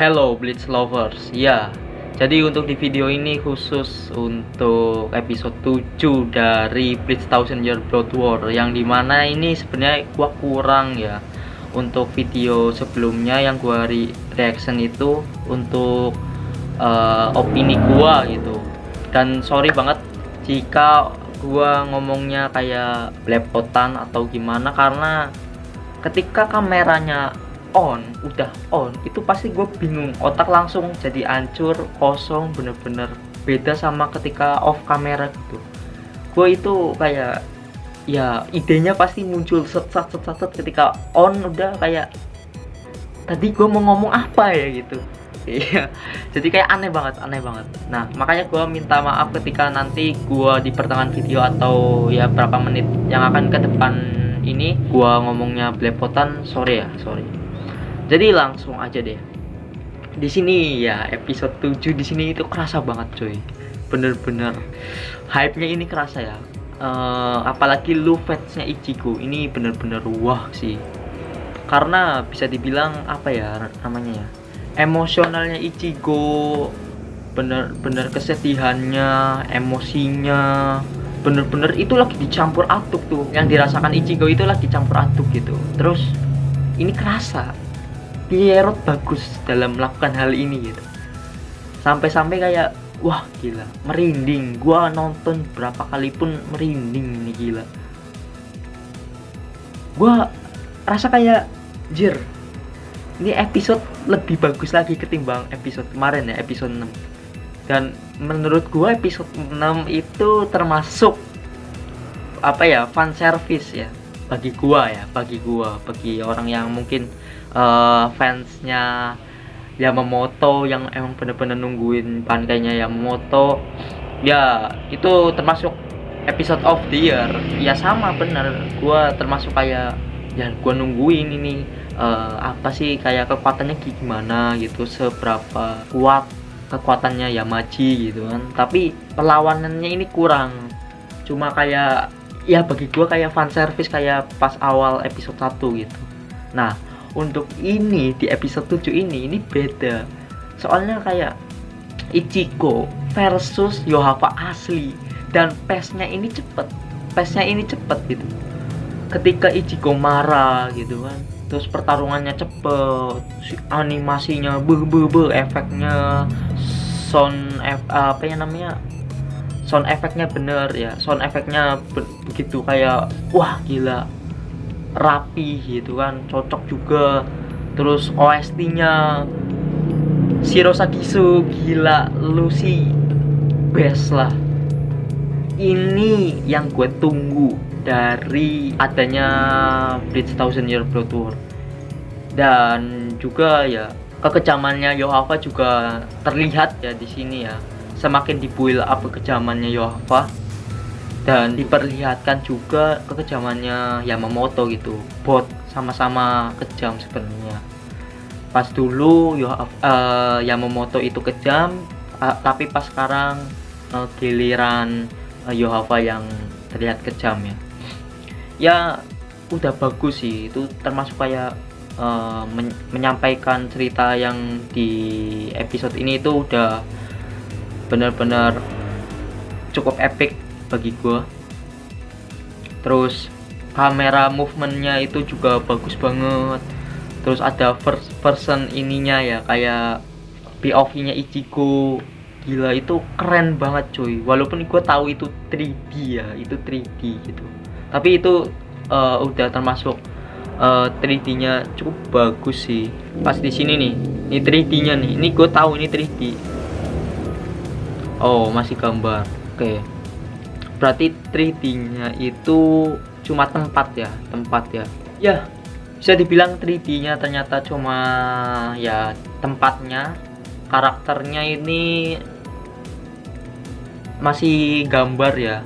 Hello Blitz Lovers. Ya, jadi untuk di video ini khusus untuk episode 7 dari Blitz Thousand Year Blood War, yang dimana ini sebenarnya gua kurang ya untuk video sebelumnya yang gua reaction itu untuk opini gua gitu. Dan sorry banget jika gua ngomongnya kayak belepotan atau gimana, karena ketika kameranya udah on itu pasti gue bingung, otak langsung jadi hancur, kosong, bener-bener beda sama ketika off kamera gitu. Gue itu kayak ya idenya pasti muncul set ketika on, udah kayak tadi gue mau ngomong apa ya gitu. Iya, jadi kayak aneh banget. Nah, makanya gue minta maaf ketika nanti gue di pertengahan video atau ya berapa menit yang akan ke depan ini gue ngomongnya belepotan. Sorry. Jadi langsung aja deh. Di sini ya episode 7 di sini itu kerasa banget coy. Bener-bener hype-nya ini kerasa ya. Apalagi lu fansnya Ichigo ini bener-bener wah sih. Karena bisa dibilang apa ya namanya ya, emosionalnya Ichigo, bener-bener kesedihannya, emosinya, bener-bener itu lagi dicampur aduk tuh. Yang dirasakan Ichigo itu lagi campur aduk gitu. Terus ini kerasa Pierrot bagus dalam melakukan hal ini gitu. Sampai-sampai kayak wah gila, merinding. Gua nonton berapa kali pun merinding nih, gila. Gua rasa kayak jir, ini episode lebih bagus lagi ketimbang episode kemarin ya, episode 6. Dan menurut gua episode 6 itu termasuk apa ya, fan service ya bagi orang yang mungkin fansnya Yamamoto, yang emang bener-bener nungguin pankainya Yamamoto ya. Itu termasuk episode of the year ya. Sama bener, gua termasuk kayak ya gua nungguin ini apa sih kayak kekuatannya gimana gitu, seberapa kuat kekuatannya Yamaji gitu kan. Tapi perlawanannya ini kurang, cuma kayak ya bagi gua kayak fan service kayak pas awal episode 1 gitu. Nah, untuk ini di episode 7 ini beda. Soalnya kayak Ichigo versus Yohava asli, dan pace-nya ini cepet gitu. Ketika Ichigo marah gitu kan, terus pertarungannya cepet, animasinya efeknya, sound efeknya bener ya, begitu kayak wah gila, rapi gitu kan, cocok juga. Terus OST-nya Shiro Sagisu, gila, lu sih best lah. Ini yang gue tunggu dari adanya Blitz Thousand Year Blood War. Dan juga ya kekejamannya Yohava juga terlihat ya di sini ya. Semakin dibuild up kekejamannya Yohava, dan diperlihatkan juga kekejamannya Yamamoto gitu. Bot sama-sama kejam sebenarnya. Pas dulu Yamamoto itu kejam, tapi pas sekarang giliran Yohava yang terlihat kejam ya. Ya udah bagus sih, itu termasuk kayak menyampaikan cerita yang di episode ini itu udah benar-benar cukup epic bagi gua. Terus kamera movementnya itu juga bagus banget. Terus ada first person ininya ya, kayak POV-nya Ichigo, gila itu keren banget cuy. Walaupun gua tahu itu 3D ya, itu 3D gitu, tapi itu udah termasuk 3D-nya cukup bagus sih. Pas di sini nih, ini 3D-nya nih, ini gue tahu ini 3D. Oh, masih gambar. Oke. Berarti 3D-nya itu cuma tempat ya. Ya, bisa dibilang 3D-nya ternyata cuma ya tempatnya. Karakternya ini masih gambar ya.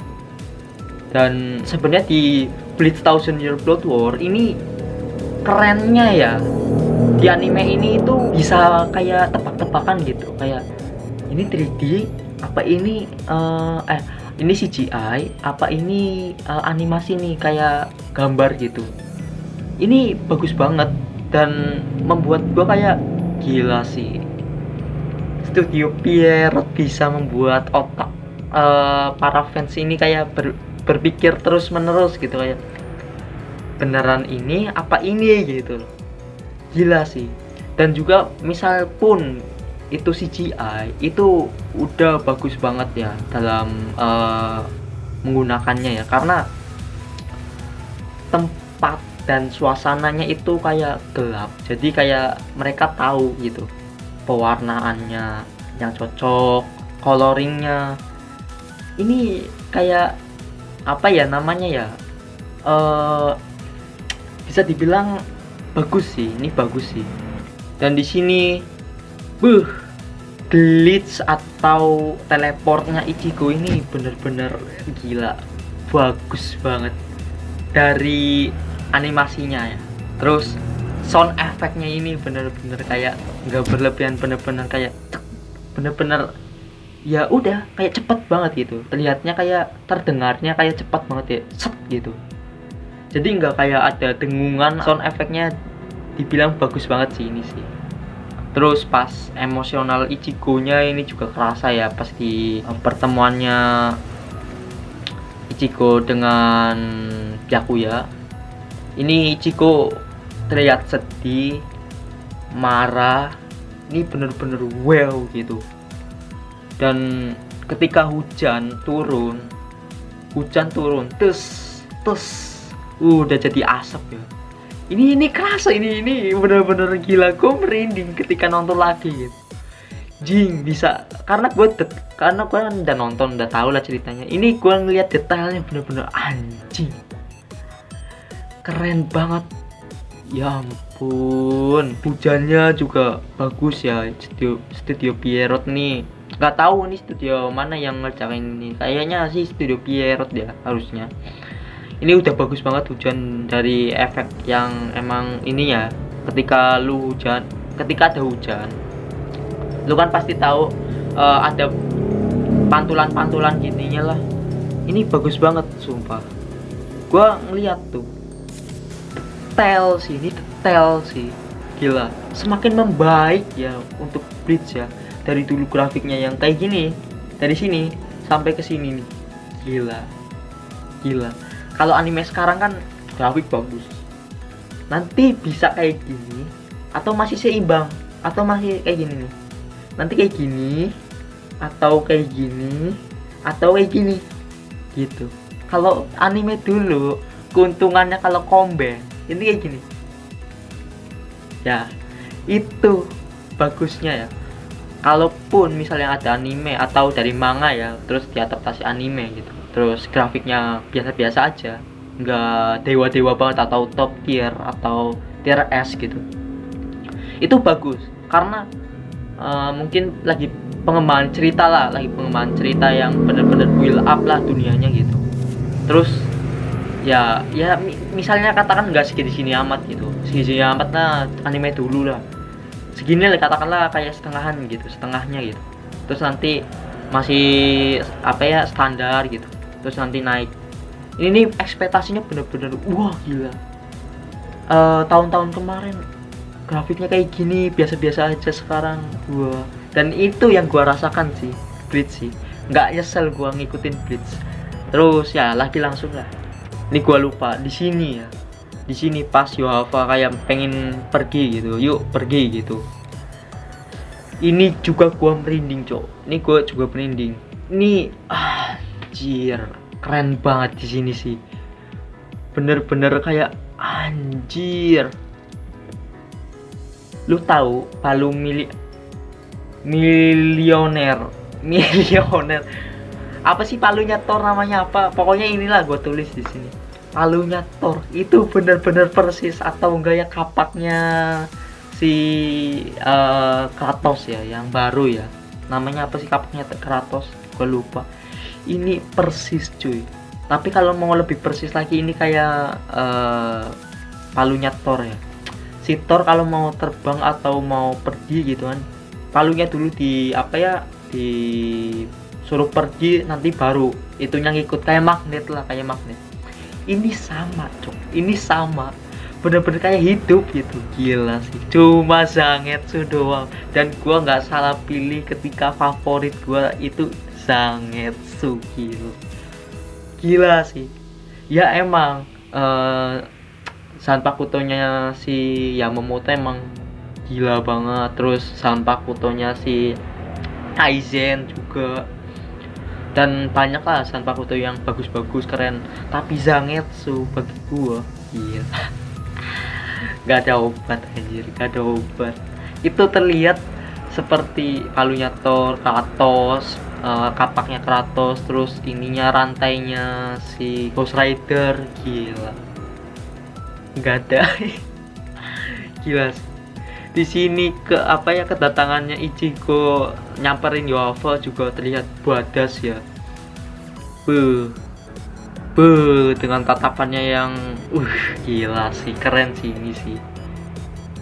Dan sebenarnya di Blitz Thousand Year Blood War ini kerennya ya, di anime ini itu bisa kayak tebak-tebakan gitu, kayak ini 3D apa ini ini CGI apa ini animasi nih, kayak gambar gitu. Ini bagus banget dan membuat gua kayak gila sih. Studio Pierrot bisa membuat otak para fans ini kayak berpikir terus menerus gitu, kayak beneran ini apa ini gitu loh. Gila sih. Dan juga misal pun itu CGI itu udah bagus banget ya dalam menggunakannya ya, karena tempat dan suasananya itu kayak gelap, jadi kayak mereka tahu gitu pewarnaannya yang cocok, coloringnya ini kayak apa ya namanya ya, bisa dibilang bagus sih, ini bagus sih. Dan di sini glitch atau teleportnya Ichigo ini bener-bener gila, bagus banget dari animasinya ya. Terus sound efeknya ini bener-bener kayak nggak berlebihan, bener-bener kayak bener-bener ya udah kayak cepet banget gitu, terlihatnya kayak terdengarnya kayak cepet banget ya, set gitu. Jadi nggak kayak ada dengungan, sound efeknya dibilang bagus banget sih ini sih. Terus pas emosional Ichigo-nya ini juga kerasa ya, pas di pertemuannya Ichigo dengan Byakuya. Ini Ichigo terlihat sedih, marah, ini bener-bener wow gitu. Dan ketika hujan turun, terus udah jadi asap ya. Ini kerasa, ini bener-bener gila, gue merinding ketika nonton lagi gitu. Jing bisa, karena gue udah nonton, udah tahu lah ceritanya. Ini gue ngeliat detailnya bener-bener anjing, keren banget. Ya ampun, hujannya juga bagus ya. Studio Pierrot nih, nggak tahu nih studio mana yang ngerjain ini. Kayaknya sih Studio Pierrot ya harusnya. Ini udah bagus banget hujan, dari efek yang emang ini ya. Ketika ada hujan, lu kan pasti tahu ada pantulan gininya lah. Ini bagus banget sumpah. Gua ngeliat tuh detail sih gila, semakin membaik ya untuk Bleach ya. Dari dulu grafiknya yang kayak gini, dari sini sampai ke sini nih, gila. Kalau anime sekarang kan grafik bagus, nanti bisa kayak gini atau masih seimbang, atau masih kayak gini nih, nanti kayak gini atau kayak gini atau kayak gini gitu. Kalau anime dulu keuntungannya kalau combine ini kayak gini ya, itu bagusnya ya. Kalaupun misalnya ada anime atau dari manga ya, terus diadaptasi anime gitu, terus grafiknya biasa-biasa aja, nggak dewa-dewa banget atau top tier atau tier S gitu, itu bagus karena mungkin lagi pengembangan cerita yang bener-bener build up lah dunianya gitu. Terus ya misalnya katakan nggak segini amat gitu, segini amat lah anime dulu lah, segini lah katakanlah kayak setengahnya gitu. Terus nanti masih standar gitu, terus nanti naik. Ini ekspektasinya bener-bener wah gila. Tahun-tahun kemarin grafiknya kayak gini biasa-biasa aja, sekarang wah. Dan itu yang gua rasakan sih Bleach sih, nggak nyesel gua ngikutin Bleach. Terus ya langsung lah, ini gua lupa di sini pas Yohava kayak pengen pergi gitu, yuk pergi gitu. Ini juga gua merinding cok, ini gua juga merinding. Ini anjir, keren banget di sini sih, bener-bener kayak anjir. Lu tahu palu milioner apa sih palunya Thor, namanya apa pokoknya, inilah gue tulis di sini. Palunya Thor itu bener-bener persis atau enggak ya kapaknya si Kratos ya, yang baru ya, namanya apa sih kapaknya Kratos, gue lupa. Ini persis cuy, tapi kalau mau lebih persis lagi ini kayak palunya Thor ya. Si Thor kalau mau terbang atau mau pergi gitu kan, palunya dulu di suruh pergi, nanti baru itunya ngikut, kayak magnet. Ini sama cok, ini sama bener-bener kayak hidup gitu. Gila sih, cuma Zangetsu doang, dan gua nggak salah pilih ketika favorit gua itu Zangetsu. Gila sih ya. Emang Sanpakutonya si Yamamoto emang gila banget, terus Sanpakutonya si Aizen juga, dan banyak lah Sanpakuto yang bagus-bagus keren, tapi Zangetsu bagi gua gila. Gak ada obat anjir, gak ada obat. Itu terlihat seperti palunya Thor, Kratos, kapaknya Kratos, terus ininya rantainya si Ghost Rider. Gila, nggak ada. Gila sih. Di sini kedatangannya Ichigo nyamperin Yuava juga terlihat badas ya. Dengan tatapannya yang gila sih, keren sih ini sih.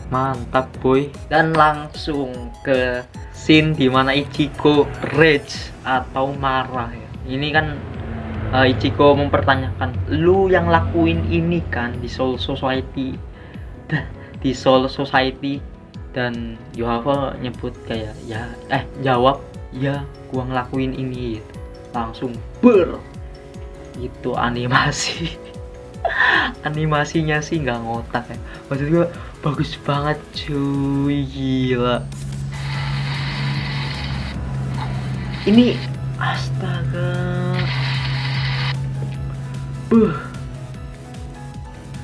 Mantap boy. Dan langsung ke scene dimana Ichigo rage atau marah ya. Ini kan Ichigo mempertanyakan, lu yang lakuin ini kan di Soul Society, dan Yuava nyebut kayak jawab ya gua ngelakuin ini gitu. Langsung itu animasi. Animasinya sih nggak ngotak ya, maksud gua bagus banget cuy, gila. Ini astaga,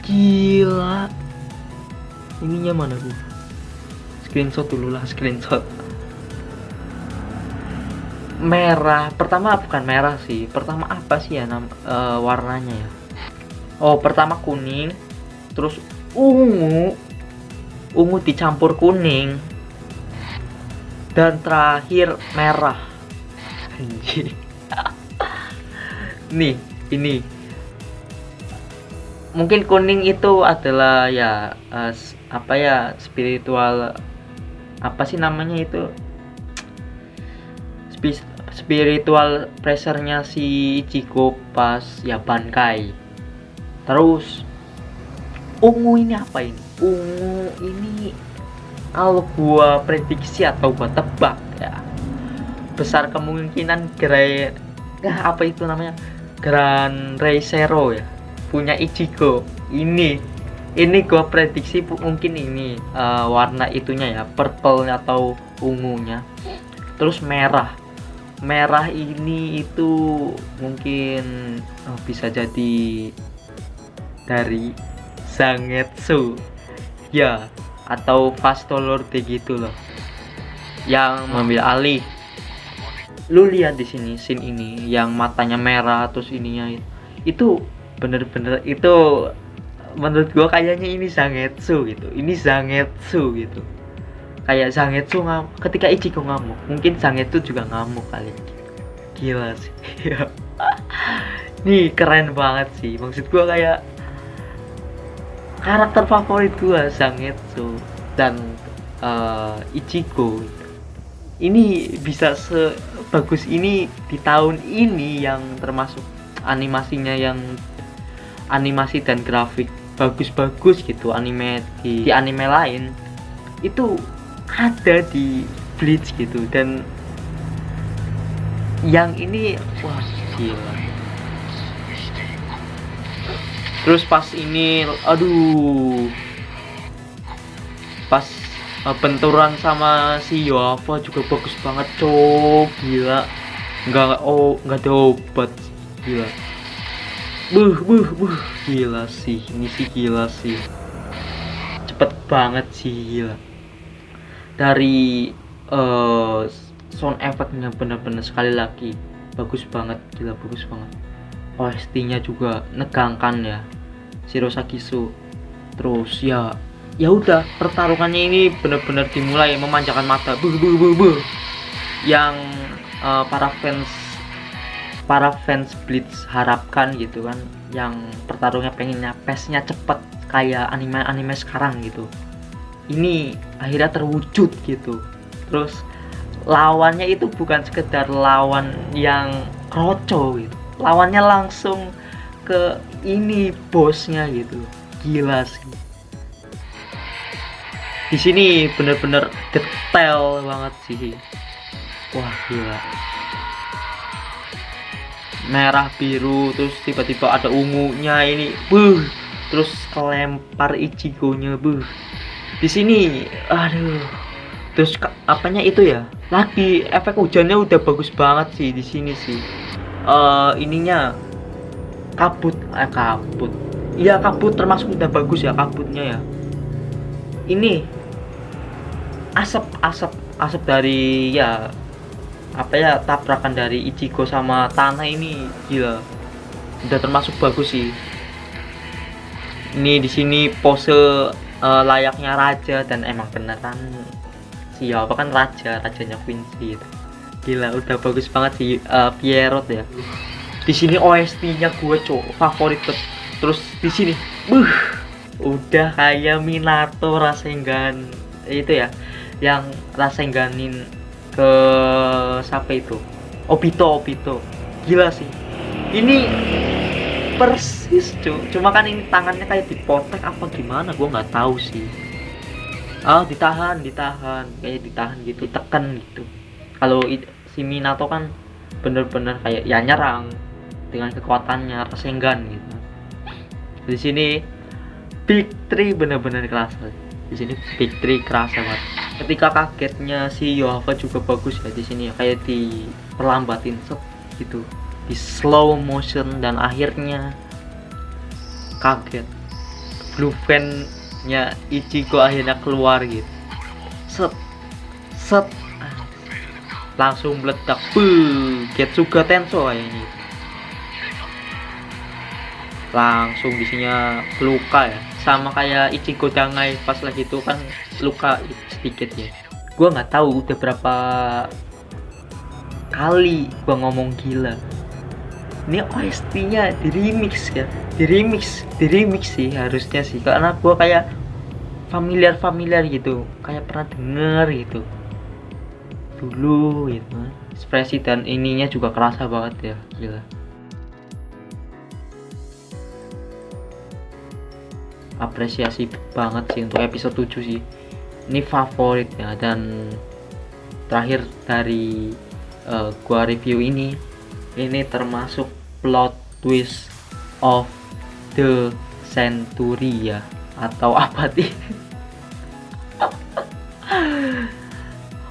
gila. Ininya mana gua? Screenshot dulu lah, screenshot. Merah, pertama bukan merah sih. Pertama apa sih ya warnanya ya? Oh, pertama kuning, terus ungu dicampur kuning, dan terakhir merah. Anjir. Nih, ini mungkin kuning itu adalah ya spiritual, apa sih namanya itu, spiritual pressure-nya si Ichigo pas ya Bankai. Terus ungu ini apa ini? Ungu ini kalau gua prediksi atau gua tebak ya, besar kemungkinan Grand Ray Zero ya, punya Ichigo. Ini gua prediksi mungkin ini warna itunya ya, purple atau ungunya. Terus merah ini itu mungkin bisa jadi dari Zangetsu ya, atau Fastolorde gitu loh, yang mengambil alih. Lu lihat di sini scene ini yang matanya merah terus ininya itu bener-bener itu menurut gua kayaknya ini Zangetsu gitu. Kayak Zangetsu ketika Ichigo ngamuk, mungkin Zangetsu juga ngamuk kali. Gila sih. Nih keren banget sih, maksud gua kayak karakter favorit gua Zangetsu dan Ichigo ini bisa sebagus ini di tahun ini, yang termasuk animasinya yang animasi dan grafik bagus-bagus gitu. Di anime lain itu ada di Bleach gitu, dan yang ini wah gila. Terus pas ini pas benturan sama si Yuava juga bagus banget cok, gila. Nggak ada obat, gila. Gila sih, ini sih gila sih, cepet banget sih, gila. Dari sound effect-nya bener-bener sekali lagi bagus banget, gila, bagus banget. OST-nya juga negangkan ya, Shirosakisu. Terus ya udah, pertarungannya ini bener-bener dimulai memanjakan mata. Yang para fans Bleach harapkan gitu kan, yang pertarungannya pengennya pace-nya cepet kayak anime sekarang gitu. Ini akhirnya terwujud gitu. Terus lawannya itu bukan sekedar lawan yang kroco gitu, lawannya langsung ke ini bosnya gitu. Gila sih, Di sini bener-bener detail banget sih. Wah gila. Merah biru terus tiba-tiba ada ungunya ini. Terus kelempar Ichigo-nya. Di sini aduh. Terus apanya itu ya? Lagi efek hujannya udah bagus banget sih di sini sih. Ininya kabut. Iya, kabut termasuk udah bagus ya kabutnya ya. Ini asap dari ya apa ya, tabrakan dari Ichigo sama tanah ini gila. Udah termasuk bagus sih. Ini di sini pose layaknya raja, dan emang beneran siapa kan rajanya Quincy itu. Gila udah bagus banget sih. Pierrot ya. Di sini OST-nya gue favorit. Terus di sini udah kayak Minato Rasengan itu ya, yang Rasenganin ke siapa itu, Obito. Gila sih ini persis cuma kan ini tangannya kayak dipotek apa gimana gue nggak tahu sih. Ditahan kayak ditahan gitu, tekan gitu. Kalau si Minato kan bener-bener kayak ya nyerang dengan kekuatannya Rasengan gitu. Di sini Big 3 bener-bener kerasa. Di sini Big 3 kerasa banget. Ketika kagetnya si Yohava juga bagus ya di sini, kayak di perlambatin gitu, di slow motion, dan akhirnya kaget. Blue fan-nya Ichigo akhirnya keluar gitu. Set langsung meledak. Getsuga Tenso kayaknya. Langsung isinya luka ya, sama kayak Ichigo Dangai pas lagi itu kan luka sedikit ya. Gua nggak tahu udah berapa kali gua ngomong gila, ini OST-nya di remix ya, di remix sih harusnya sih, karena gua kayak familiar gitu, kayak pernah denger gitu dulu gitu. Ekspresi dan ininya juga kerasa banget ya, gila. Apresiasi banget sih untuk episode 7 sih. Ini favorit ya. Dan terakhir dari gua review ini termasuk plot twist of the century ya, atau apa sih?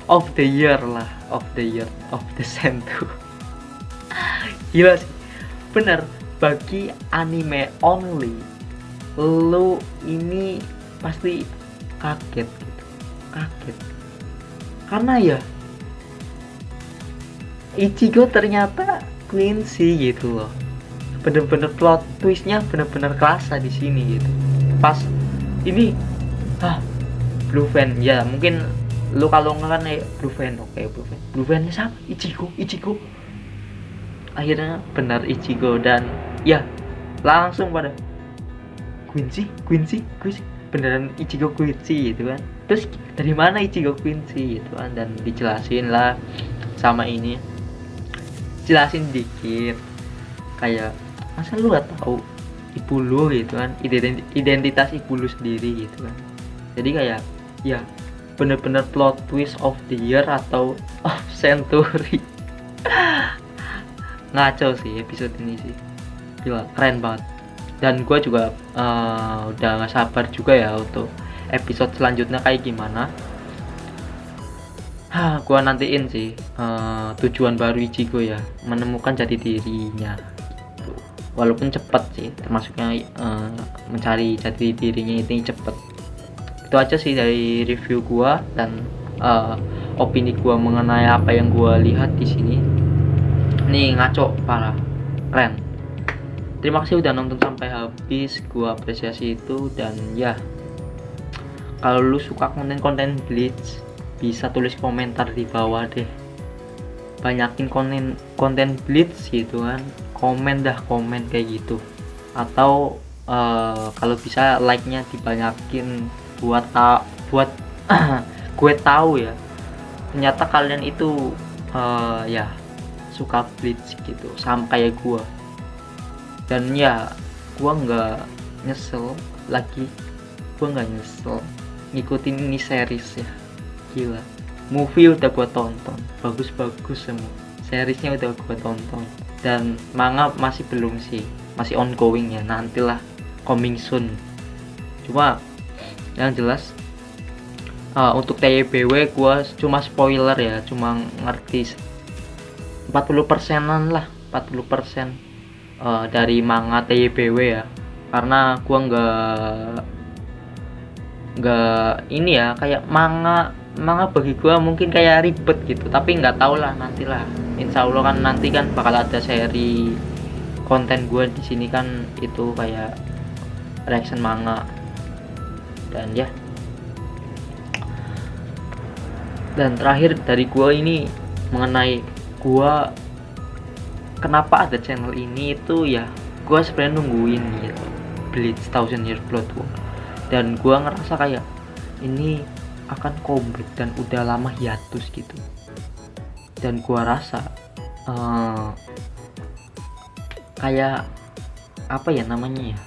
Of the year lah, of the century. Gila sih. Bener, bagi anime only lo ini pasti kaget karena ya Ichigo ternyata Quincy gitu loh. Bener-bener plot twistnya bener-bener kerasa di sini gitu. Pas ini Blue Fan ya, mungkin lo kalau nggak kan Blue Fan, oke, Blue Fan-nya siapa? Ichigo akhirnya benar Ichigo, dan ya langsung pada Quincy beneran Ichigo Quincy gitu kan. Terus dari mana Ichigo Quincy gitu kan, dan dijelasin lah sama ini, jelasin dikit kayak masa lu gak tahu ibu lu gitu kan, identitas ibu lu sendiri gitu kan. Jadi kayak ya bener-bener plot twist of the year atau of century. Ngaco sih episode ini sih, gila keren banget. Dan gue juga udah gak sabar juga ya untuk episode selanjutnya kayak gimana. Gue nantiin sih tujuan baru Ichigo ya, menemukan jati dirinya. Walaupun cepet sih, termasuknya mencari jati dirinya itu cepet. Itu aja sih dari review gue dan opini gue mengenai apa yang gue lihat di sini. Nih ngaco parah, keren. Terima kasih udah nonton sampai habis, gua apresiasi itu. Dan ya, kalau lu suka konten Bleach, bisa tulis komentar di bawah deh. Banyakin konten Bleach gitu kan, komen kayak gitu. Atau kalau bisa like-nya dibanyakin buat gue tahu ya, ternyata kalian itu ya suka Bleach gitu sama kayak gua. Dan ya gua nggak nyesel ngikutin ini series ya. Gila, movie udah gua tonton, bagus-bagus semua, seriesnya udah gua tonton, dan manga masih belum sih, masih ongoing ya, nantilah, coming soon. Cuma yang jelas untuk TYBW gua cuma spoiler ya, cuma ngerti 40%-an lah, 40% dari manga TYBW ya, karena gua nggak ini ya, kayak manga bagi gua mungkin kayak ribet gitu, tapi nggak tau lah, nantilah, insya Allah kan nanti kan bakal ada seri konten gua di sini kan, itu kayak reaction manga. Dan ya, dan terakhir dari gua ini mengenai gua kenapa ada channel ini, itu ya gua sebenarnya nungguin gitu Bleach Thousand Year Blood War, dan gua ngerasa kayak ini akan comeback dan udah lama hiatus gitu, dan gua rasa kayak apa ya namanya ya,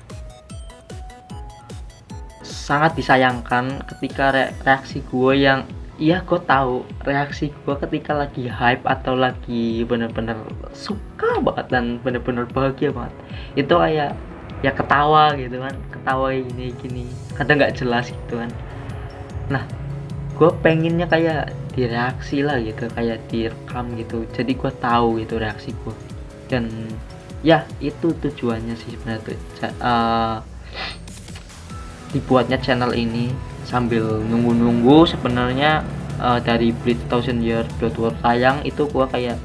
sangat disayangkan ketika reaksi gue yang, iya gue tahu reaksi gue ketika lagi hype atau lagi bener-bener suka banget dan bener-bener bahagia banget, itu kayak ya ketawa gitu kan, ketawa gini kadang nggak jelas gitu kan. Nah, gue pengennya kayak direaksi lah gitu, kayak direkam gitu, jadi gue tahu gitu reaksi gue. Dan ya itu tujuannya sih sebenarnya tuh, dibuatnya channel ini sambil nunggu sebenarnya dari Bleach Thousand Year Blood War tayang itu gua kayak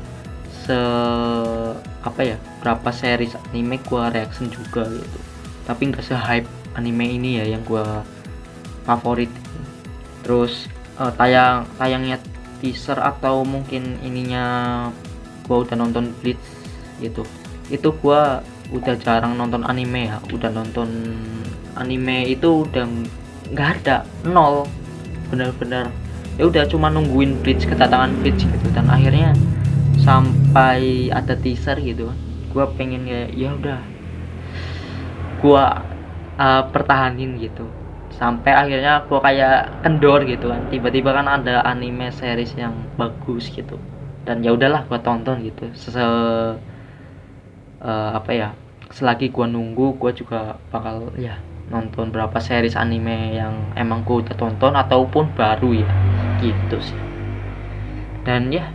apa ya, berapa series anime gua reaction juga gitu, tapi nggak se-hype anime ini ya yang gua favorit. Terus tayangnya teaser atau mungkin ininya gua udah nonton Bleach gitu, itu gua udah jarang nonton anime ya, udah nonton anime itu udah nggak ada, nol, bener-bener ya udah cuma nungguin Bleach, kedatangan Bleach gitu. Dan akhirnya sampai ada teaser gitu, gua pengen ya udah gua pertahanin gitu, sampai akhirnya gua kayak kendor gitu kan, tiba-tiba kan ada anime series yang bagus gitu, dan ya udahlah gua tonton gitu. Apa ya, selagi gua nunggu, gua juga bakal ya nonton berapa series anime yang emang gua udah tonton ataupun baru ya gitu sih. Dan ya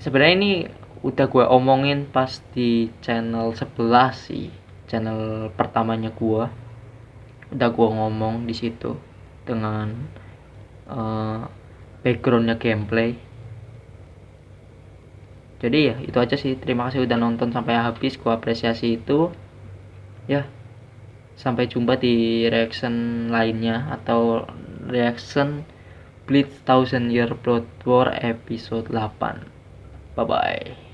sebenarnya ini udah gua omongin pas di channel sebelah sih, channel pertamanya gua udah gua ngomong di situ dengan backgroundnya gameplay. Jadi ya itu aja sih, terima kasih udah nonton sampai habis, gua apresiasi itu ya. Sampai jumpa di reaction lainnya atau reaction Bleach Thousand Year Blood War episode 8. Bye bye.